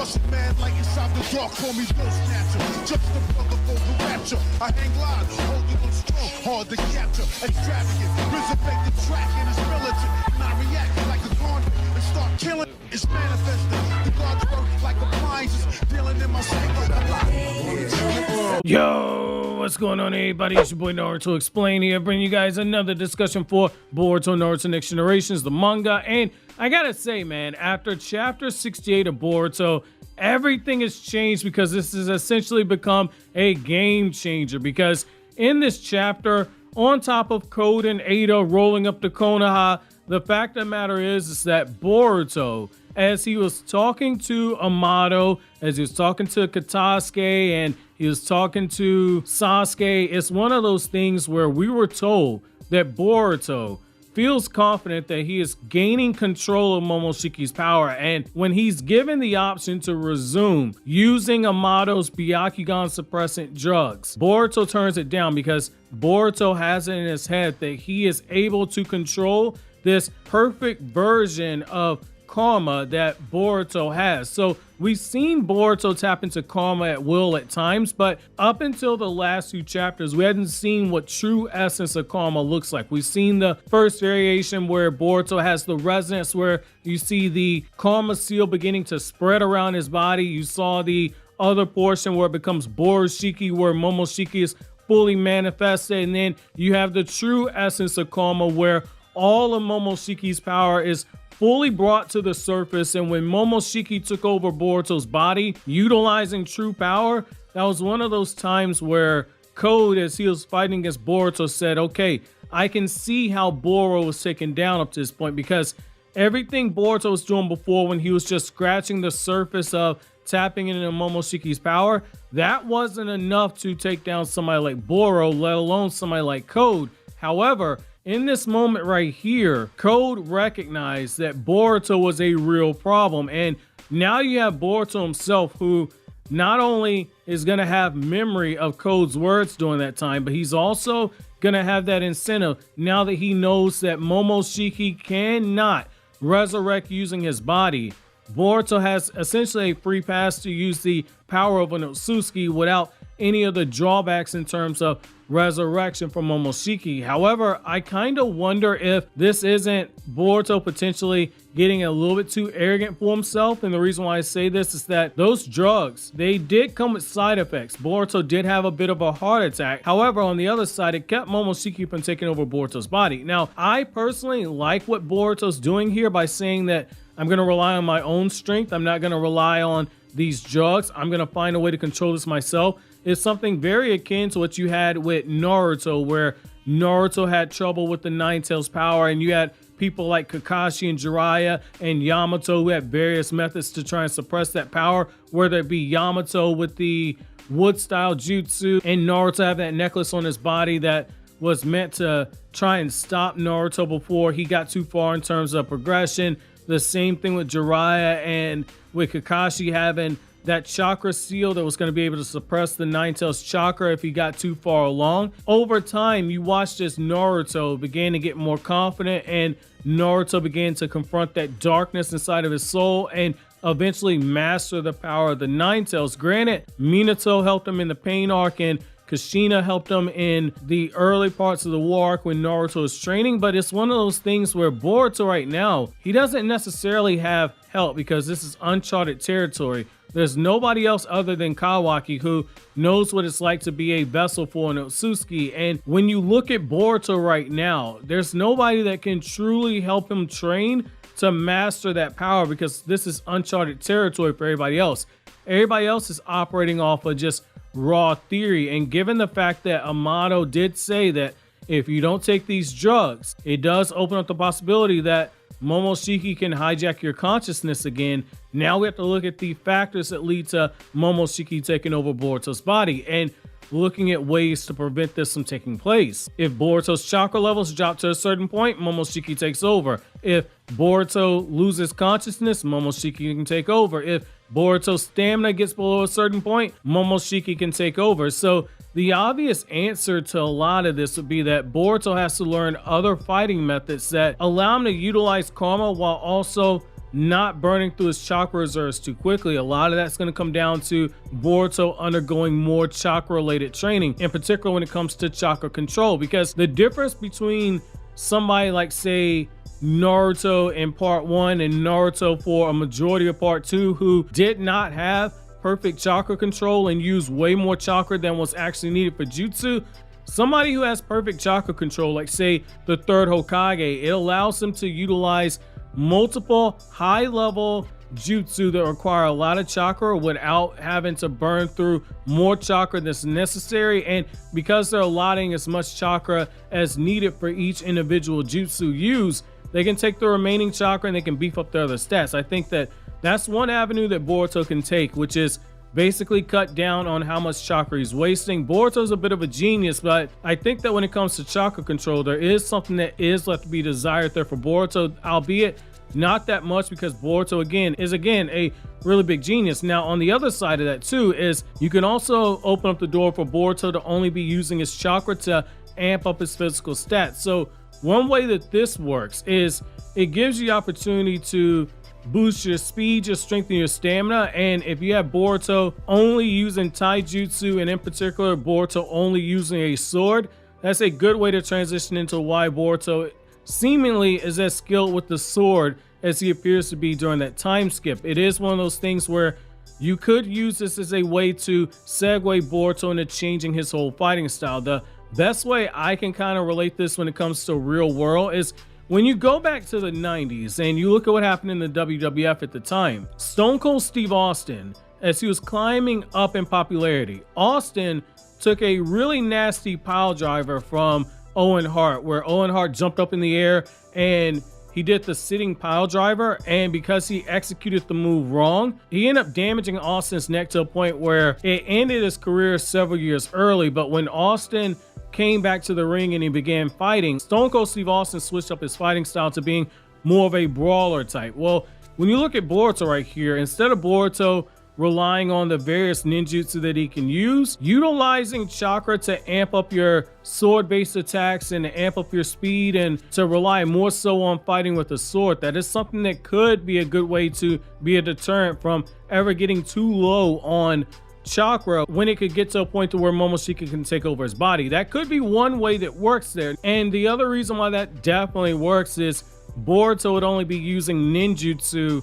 Russian man like inside the dark, call me Bill Snatcher. Just the brother for the rapture. I hang live, holding on strong, hard to capture. Extravagant, resurrect the track and it's militant. And I react like a convict and start killing. It's manifesting. The gods work like appliances, dealing in my sleep like a lot. Yo, what's going on, everybody? It's your boy Naruto Explain here, bringing you guys another discussion for Boruto Naruto Next Generations, the manga. And I gotta say, man, after chapter 68 of Boruto, everything has changed because this has essentially become a game changer. Because in this chapter, on top of Code and Ada rolling up to Konoha, the fact of the matter is that Boruto, as he was talking to Amado, as he was talking to Katasuke, and he was talking to Sasuke, it's one of those things where we were told that Boruto feels confident that he is gaining control of Momoshiki's power, and when he's given the option to resume using Amado's byakugan suppressant drugs, Boruto turns it down because Boruto has it in his head that he is able to control this perfect version of karma that Boruto has. So we've seen Boruto tap into karma at will at times, but up until the last few chapters, we hadn't seen what true essence of karma looks like. We've seen the first variation where Boruto has the resonance, where you see the karma seal beginning to spread around his body. You saw the other portion where it becomes Borushiki, where Momoshiki is fully manifested, and then you have the true essence of karma where all of Momoshiki's power is fully brought to the surface. And when Momoshiki took over Boruto's body, utilizing true power, that was one of those times where Code, as he was fighting against Boruto, said, okay, I can see how Boruto was taken down up to this point, because everything Boruto was doing before, when he was just scratching the surface of tapping into Momoshiki's power, that wasn't enough to take down somebody like Boruto, let alone somebody like Code. However, in this moment right here, Code recognized that Boruto was a real problem. And now you have Boruto himself, who not only is going to have memory of Code's words during that time, but he's also going to have that incentive now that he knows that Momoshiki cannot resurrect using his body. Boruto has essentially a free pass to use the power of an Otsutsuki without any of the drawbacks in terms of resurrection from Momoshiki. However, I kind of wonder if this isn't Boruto potentially getting a little bit too arrogant for himself. And the reason why I say this is that those drugs, they did come with side effects. Boruto did have a bit of a heart attack. However, on the other side, it kept Momoshiki from taking over Boruto's body. Now, I personally like what Boruto's doing here by saying that I'm going to rely on my own strength. I'm not going to rely on these drugs. I'm going to find a way to control this myself. It's something very akin to what you had with Naruto, where Naruto had trouble with the Nine Tails power, and you had people like Kakashi and Jiraiya and Yamato who had various methods to try and suppress that power, whether it be Yamato with the wood style jutsu, and Naruto have that necklace on his body that was meant to try and stop Naruto before he got too far in terms of progression. The same thing with Jiraiya and with Kakashi having that chakra seal that was going to be able to suppress the Nine Tails chakra if he got too far along. Over time, you watched as Naruto began to get more confident, and Naruto began to confront that darkness inside of his soul and eventually master the power of the Nine Tails. Granted, Minato helped him in the Pain arc, and Kushina helped him in the early parts of the war arc when Naruto was training, but it's one of those things where Boruto right now, he doesn't necessarily have help because this is uncharted territory. There's nobody else other than Kawaki who knows what it's like to be a vessel for an Otsutsuki. And when you look at Boruto right now, there's nobody that can truly help him train to master that power, because this is uncharted territory for everybody else. Everybody else is operating off of just raw theory. And given the fact that Amado did say that if you don't take these drugs, it does open up the possibility that Momoshiki can hijack your consciousness again. Now we have to look at the factors that lead to Momoshiki taking over Boruto's body and looking at ways to prevent this from taking place. If Boruto's chakra levels drop to a certain point, Momoshiki takes over. If Boruto loses consciousness, Momoshiki can take over. If Boruto's stamina gets below a certain point, Momoshiki can take over. So the obvious answer to a lot of this would be that Boruto has to learn other fighting methods that allow him to utilize karma while also not burning through his chakra reserves too quickly. A lot of that's going to come down to Boruto undergoing more chakra related training, in particular when it comes to chakra control, because the difference between somebody like, say, Naruto in part 1 and Naruto for a majority of part 2, who did not have perfect chakra control and used way more chakra than was actually needed for jutsu. Somebody who has perfect chakra control, like say the third Hokage, it allows them to utilize multiple high-level jutsu that require a lot of chakra without having to burn through more chakra that's necessary. And because they're allotting as much chakra as needed for each individual jutsu used, they can take the remaining chakra and they can beef up their other stats. I think that that's one avenue that Boruto can take, which is basically cut down on how much chakra he's wasting. Boruto's a bit of a genius, but I think that when it comes to chakra control, there is something that is left to be desired there for Boruto, albeit not that much, because Boruto is a really big genius. Now, on the other side of that too is you can also open up the door for Boruto to only be using his chakra to amp up his physical stats. So one way that this works is it gives you the opportunity to boost your speed, your strength, and your stamina. And if you have Boruto only using taijutsu, and in particular Boruto only using a sword, that's a good way to transition into why Boruto seemingly is as skilled with the sword as he appears to be during that time skip. It is one of those things where you could use this as a way to segue Boruto into changing his whole fighting style. The best way I can kind of relate this when it comes to real world is when you go back to the 90s and you look at what happened in the WWF at the time. Stone Cold Steve Austin, as he was climbing up in popularity, Austin took a really nasty pile driver from Owen Hart, where Owen Hart jumped up in the air and he did the sitting pile driver, and because he executed the move wrong, he ended up damaging Austin's neck to a point where it ended his career several years early. But when Austin came back to the ring and he began fighting, Stone Cold Steve Austin switched up his fighting style to being more of a brawler type. Well, when you look at Boruto right here, instead of Boruto relying on the various ninjutsu that he can use, utilizing chakra to amp up your sword-based attacks and to amp up your speed and to rely more so on fighting with a sword, that is something that could be a good way to be a deterrent from ever getting too low on chakra when it could get to a point to where Momoshiki can take over his body. That could be one way that works there. And the other reason why that definitely works is Boruto would only be using ninjutsu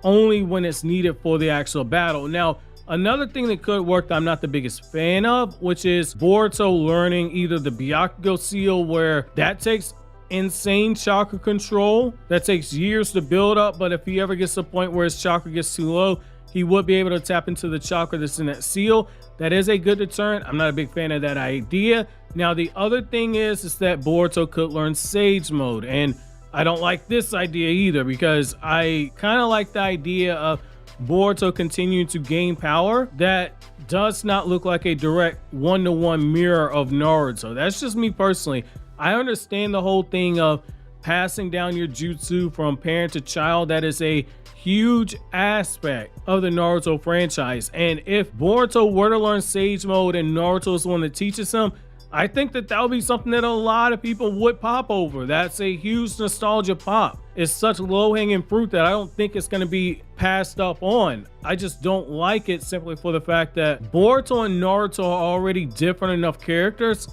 only when it's needed for the actual battle. Now, another thing that could work that I'm not the biggest fan of, which is Boruto learning either the byakugan seal, where that takes insane chakra control, that takes years to build up, but if he ever gets to a point where his chakra gets too low, he would be able to tap into the chakra that's in that seal. That is a good deterrent. I'm not a big fan of that idea. Now, the other thing is that Boruto could learn Sage Mode, and I don't like this idea either, because I kind of like the idea of Boruto continuing to gain power that does not look like a direct one-to-one mirror of Naruto. That's just me personally. I understand the whole thing of passing down your jutsu from parent to child. That is a huge aspect of the Naruto franchise. And if Boruto were to learn Sage Mode and Naruto is the one that teaches him, I think that would be something that a lot of people would pop over. That's a huge nostalgia pop. It's such low-hanging fruit that I don't think it's going to be passed up on. I just don't like it simply for the fact that Boruto and Naruto are already different enough characters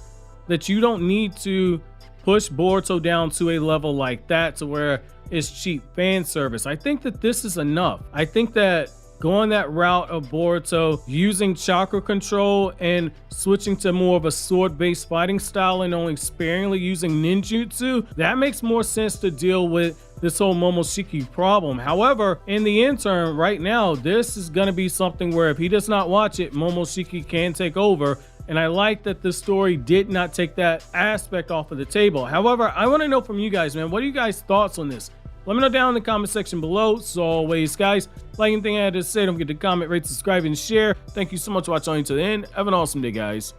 that you don't need to push Boruto down to a level like that to where it's cheap fan service. I think that this is enough. I think that going that route of Boruto using chakra control and switching to more of a sword-based fighting style and only sparingly using ninjutsu, that makes more sense to deal with this whole Momoshiki problem. However, in the interim, right now, this is going to be something where if he does not watch it, Momoshiki can take over. And I like that the story did not take that aspect off of the table. However, I want to know from you guys, man, what are you guys' thoughts on this? Let me know down in the comment section below. So always, guys, like anything I had to say, don't forget to comment, rate, subscribe, and share. Thank you so much for watching to the end. Have an awesome day, guys.